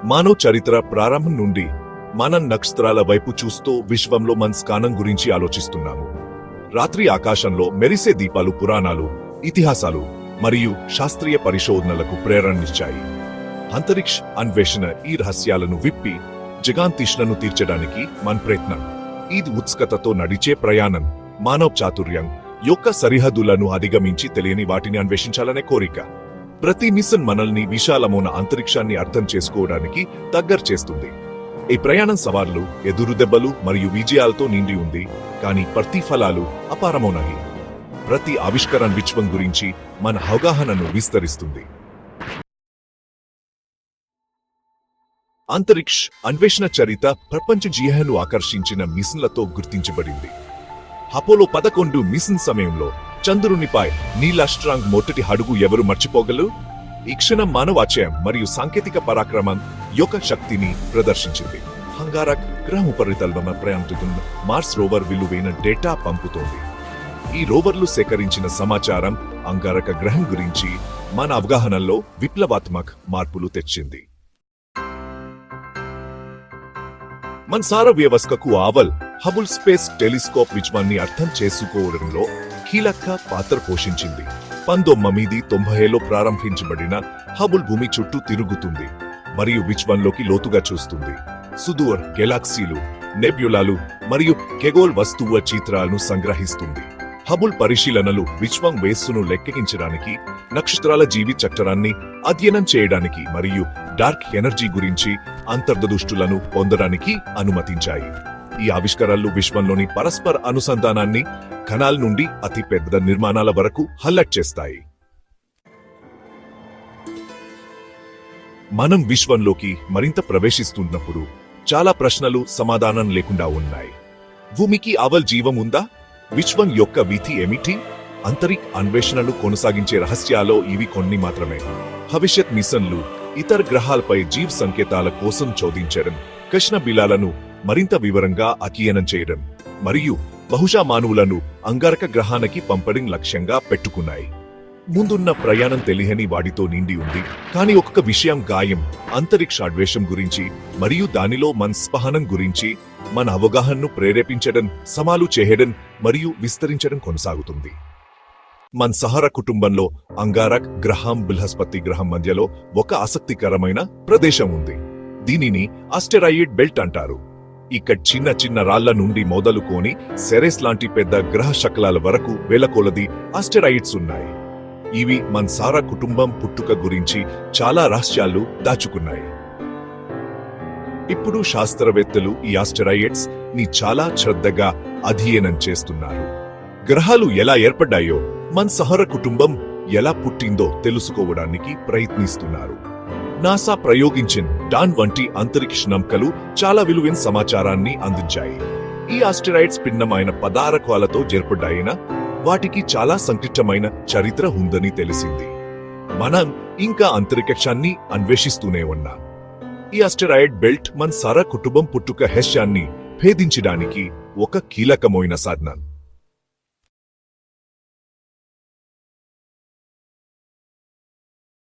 మానవ చరిత్ర ప్రారంభం నుండి మనం నక్షత్రాల వైపు చూస్తూ విశ్వంలో మన స్థానం గురించి ఆలోచిస్తున్నాము. రాత్రి ఆకాశంలో మెరిసే దీపాలు పురాణాలు, ఇతిహాసాలు మరియు శాస్త్రీయ పరిశోధనలకు ప్రేరణనిచ్చాయి. అంతరిక్ష అన్వేషణ ఈ రహస్యాలను విప్పి జగాంతీష్ణను తీర్చడానికి మన ప్రయత్నం. ఇది ఉత్సుకతతో నడిచే ప్రయాణం, మానవ చాతుర్యం యొక్క సరిహద్దులను అధిగమించి తెలియని వాటిని అన్వేషించాలనే కోరిక. ప్రతి మిషన్ మనల్ని విశాలమైన అంతరిక్షాన్ని అర్థం చేసుకోవడానికి దగ్గర చేస్తుంది. ఈ ప్రయాణం సవాళ్లు, ఎదురుదెబ్బలు మరియు విజయాలతో నిండి ఉంది, కానీ ప్రతిఫలాలు అపారమవునాయి. ప్రతి ఆవిష్కరణ విశ్వం గురించి మన అవగాహనను విస్తరిస్తుంది. అంతరిక్ష అన్వేషణ చరిత్ర ప్రపంచ జిహను ఆకర్షించిన మిషన్లతో గుర్తించబడింది. అపోలో 11 మిషన్ సమయంలో చంద్రునిపై నీలాస్ట్రాంగ్ మొదటి అడుగు ఎవరు మర్చిపోగలరు? ఈ క్షణం మానవాచయం మరియు సాంకేతిక పరాక్రమం యొక్క శక్తిని ప్రదర్శించింది. అంగారక్ గ్రహం ఉపరితలంలో ప్రయాణిస్తున్న మార్స్ రోవర్ విలువైన డేటా పంపుతోంది. ఈ రోవర్లు సేకరించిన సమాచారం అంగారక గ్రహం గురించి మన అవగాహనలో విప్లవాత్మక మార్పులు తెచ్చింది. మన సార వ్యవస్థకు ఆవల్ హబుల్ స్పేస్ టెలిస్కోప్ విశ్వాన్ని అర్థం చేసుకోవడంలో కీలక పాత్ర పోషించింది. 1990లో ప్రారంభించబడిన హబుల్ భూమి చుట్టూ తిరుగుతుంది మరియు విశ్వంలోకి లోతుగా చూస్తుంది. సుదూర గెలాక్సీలు, నెబ్యులాలు మరియు ఖగోళ వస్తువుల చిత్రాలను సంగ్రహిస్తుంది. హబుల్ పరిశీలనలు విశ్వం వయస్సును లెక్కించడానికి, నక్షత్రాల జీవి చక్రాన్ని అధ్యయనం చేయడానికి మరియు డార్క్ ఎనర్జీ గురించి అంతర్దృష్టులను పొందడానికి అనుమతించాయి. ఈ ఆవిష్కరణలు విశ్వంలోని పరస్పర అనుసంధానాన్ని కణాల నుండి అతిపెద్ద నిర్మాణాల వరకు హైలైట్ చేస్తాయి. మనం విశ్వంలోకి మరింత ప్రవేశిస్తున్నప్పుడు చాలా ప్రశ్నలు సమాధానం లేకుండా ఉన్నాయి. భూమికి ఆవల్ జీవం ఉందా? విశ్వం యొక్క విధి ఏమిటి? అంతరిక్ష అన్వేషణలు కొనసాగించే రహస్యాల్లో ఇవి కొన్ని మాత్రమే. భవిష్యత్ మిషన్లు ఇతర గ్రహాలపై జీవ సంకేతాల కోసం శోధించడం, కృష్ణ బిలాలను మరింత వివరంగా అధ్యయనం చేయడం మరియు బహుశా మానవులను అంగారక గ్రహానికి పంపడం లక్ష్యంగా పెట్టుకున్నాయి. ముందున్న ప్రయాణం తెలియని వాడితో నిండి ఉంది, కానీ ఒక్క విషయం గాయం అంతరిక్ష అన్వేషణ గురించి మరియు దానిలో మన స్పహనం గురించి మన అవగాహనను ప్రేరేపించడం, సవాలు చేయడం మరియు విస్తరించడం కొనసాగుతుంది. మన సహర కుటుంబంలో అంగారక్ గ్రహం బృహస్పతి గ్రహం మధ్యలో ఒక ఆసక్తికరమైన ప్రదేశం ఉంది. దీనిని ఆస్టెరాయిడ్ బెల్ట్ అంటారు. ఇక్కడ చిన్న చిన్న రాళ్ల నుండి మొదలుకొని సెరెస్ లాంటి పెద్ద గ్రహ శకలాల వరకు వేల కొలది ఆస్టెరాయిడ్స్ ఉన్నాయి. ఇవి మన సారా కుటుంబం పుట్టుక గురించి చాలా రహస్యాలు దాచుకున్నాయి. ఇప్పుడు శాస్త్రవేత్తలు ఈ ఆస్టెరాయిడ్స్ ని చాలా శ్రద్ధగా అధ్యయనం చేస్తున్నారు. గ్రహాలు ఎలా ఏర్పడ్డాయో, మన సహర కుటుంబం ఎలా పుట్టిందో తెలుసుకోవడానికి ప్రయత్నిస్తున్నారు. నాసా ప్రయోగించిన డాన్ వంటి అంతరిక్ష నౌకలు చాలా విలువైన సమాచారాన్ని అందించాయి. ఈ ఆస్టెరాయిడ్స్ భిన్నమైన పదార్థాలతో ఏర్పడ్డాయిన వాటికి చాలా సంక్లిష్టమైన చరిత్ర ఉందని తెలిసింది. మనం ఇంకా అంతరిక్షాన్ని అన్వేషిస్తూనే ఉన్నాం. ఈ ఆస్టెరాయిడ్ బెల్ట్ మన సారా కుటుంబం పుట్టుక రహస్యాన్ని భేదించడానికి ఒక కీలకమైన సాధనం.